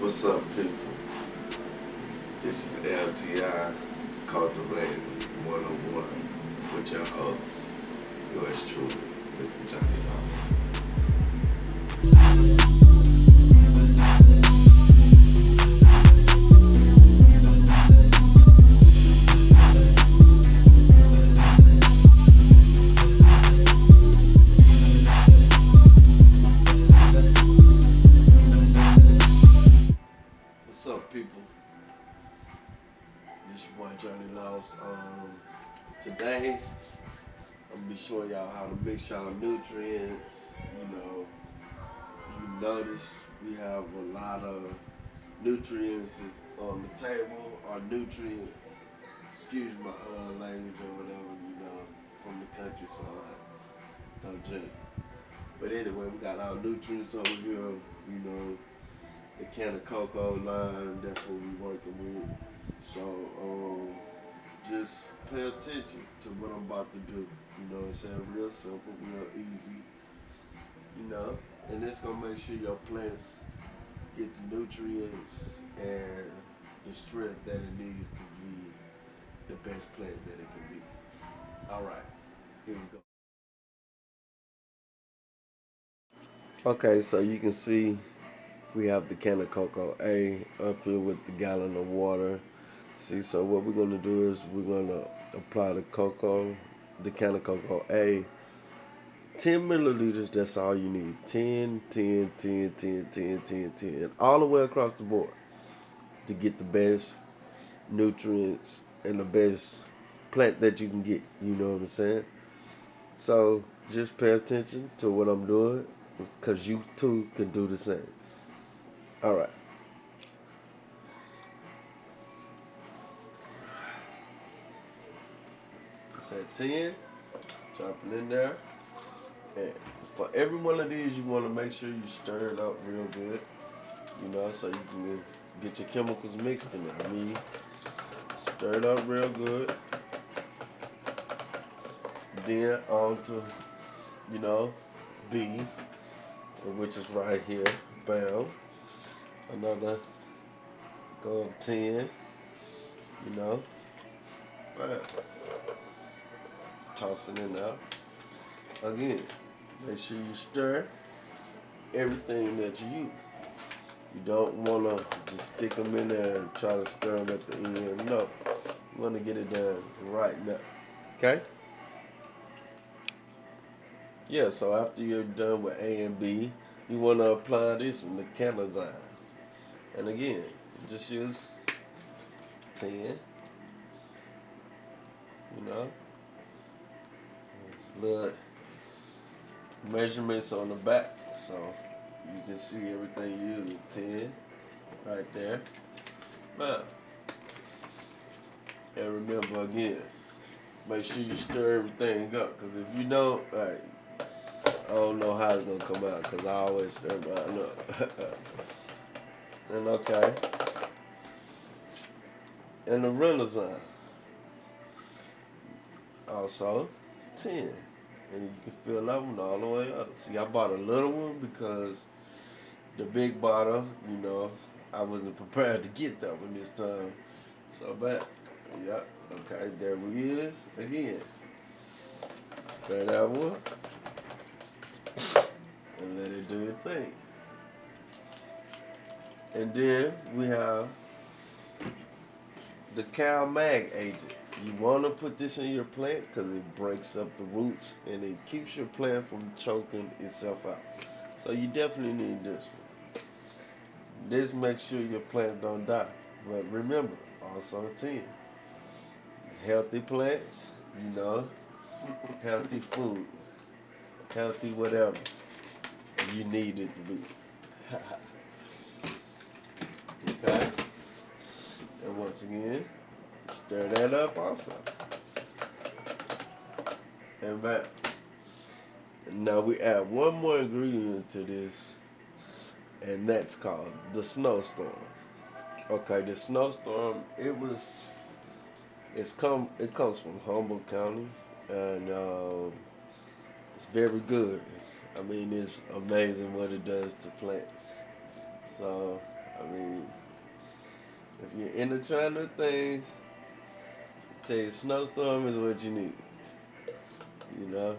What's up, people? This is L.T.I. Cultivating 101 with your host, yours truly, Mr. Johnny Lawson. What's up, people? This your boy Johnny Lost. Today, I'm gonna be showing y'all how to mix y'all nutrients. You notice we have a lot of nutrients on the table, or nutrients, excuse my language or whatever, from the countryside. Don't drink. But anyway, we got our nutrients over here, the can of Coco line, that's what we're working with. So, just pay attention to what I'm about to do. It's real simple, real easy, and it's gonna make sure your plants get the nutrients and the strength that it needs to be the best plant that it can be. All right, here we go. Okay, so you can see we have the can of Cocoa A up here with the gallon of water. See, so what we're gonna do is we're gonna apply the can of Cocoa A. 10 milliliters, that's all you need. 10, 10, 10, 10, 10, 10, 10. All the way across the board to get the best nutrients and the best plant that you can get. You know what I'm saying? So just pay attention to what I'm doing, because you too can do the same. All right. It's at 10. Drop it in there. And for every one of these, you want to make sure you stir it up real good, so you can get your chemicals mixed in there. Stir it up real good. Then on to, B, which is right here. Bam. Another, go up 10, Bam. Toss it in there. Again, make sure you stir everything that you use. You don't want to just stick them in there and try to stir them at the end. No, you want to get it done right now. Okay? Yeah, so after you're done with A and B, you want to apply this from the Cultivating. And again, just use 10, little measurements on the back, so you can see everything you use. 10 right there. Now, and remember again, make sure you stir everything up, because if you don't, I don't know how it's gonna come out, because I always stir mine up. And okay, and the Renaissance also 10. And you can fill that one all the way up. See, I bought a little one because the big bottle, I wasn't prepared to get that one this time. So, but, yeah, okay, there we is. Again, stir that one and let it do its thing. And then we have the Cal Mag agent. You want to put this in your plant because it breaks up the roots and it keeps your plant from choking itself out. So you definitely need this one. This makes sure your plant don't die. But remember, also 10. Healthy plants, healthy food, healthy whatever you need it to be. Okay? And once again, stir that up also. And back. Now we add one more ingredient to this, and that's called the snowstorm. Okay, the snowstorm, it comes from Humboldt County, and it's very good. It's amazing what it does to plants. So I mean, if you're into trying new things, tell you snowstorm is what you need. You know.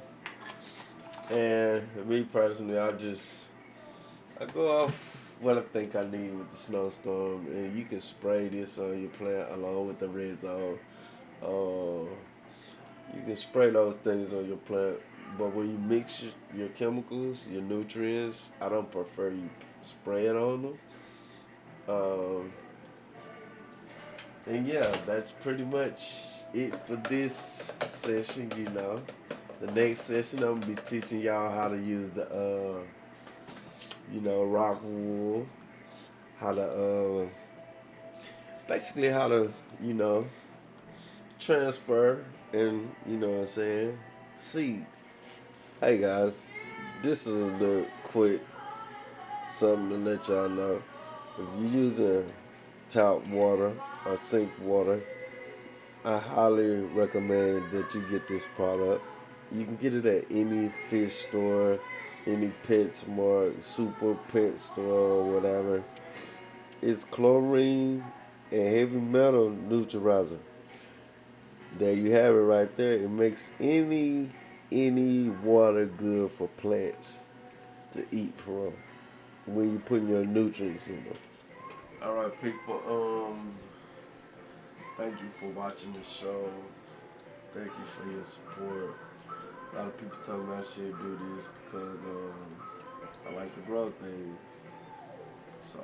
And me personally, I go off what I think I need with the snowstorm, and you can spray this on your plant along with the red zone. Uh, you can spray those things on your plant, but when you mix your chemicals, your nutrients, I don't prefer you spray it on them. Um, and yeah, that's pretty much it for this session. The next session I'm gonna be teaching y'all how to use the rock wool, how to basically how to you know transfer and what I'm saying seed. Hey guys, this is the quick something to let y'all know. If you're using tap water or sink water, I highly recommend that you get this product. You can get it at any fish store, any PetSmart, Super Pet store, or whatever. It's chlorine and heavy metal neutralizer. There you have it right there. It makes any water good for plants to eat from when you put your nutrients in them. All right, people. Thank you for watching the show. Thank you for your support. A lot of people tell me I should do this because I like to grow things. So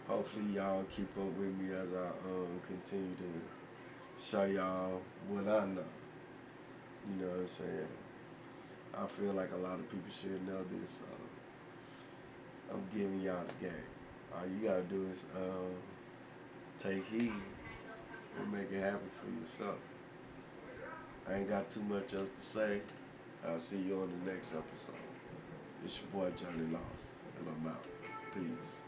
hopefully y'all keep up with me as I continue to show y'all what I know. You know what I'm saying? I feel like a lot of people should know this. So I'm giving y'all the game. All you gotta do is take heed and make it happen for yourself. I ain't got too much else to say. I'll see you on the next episode. It's your boy Johnny Lost, and I'm out. Peace.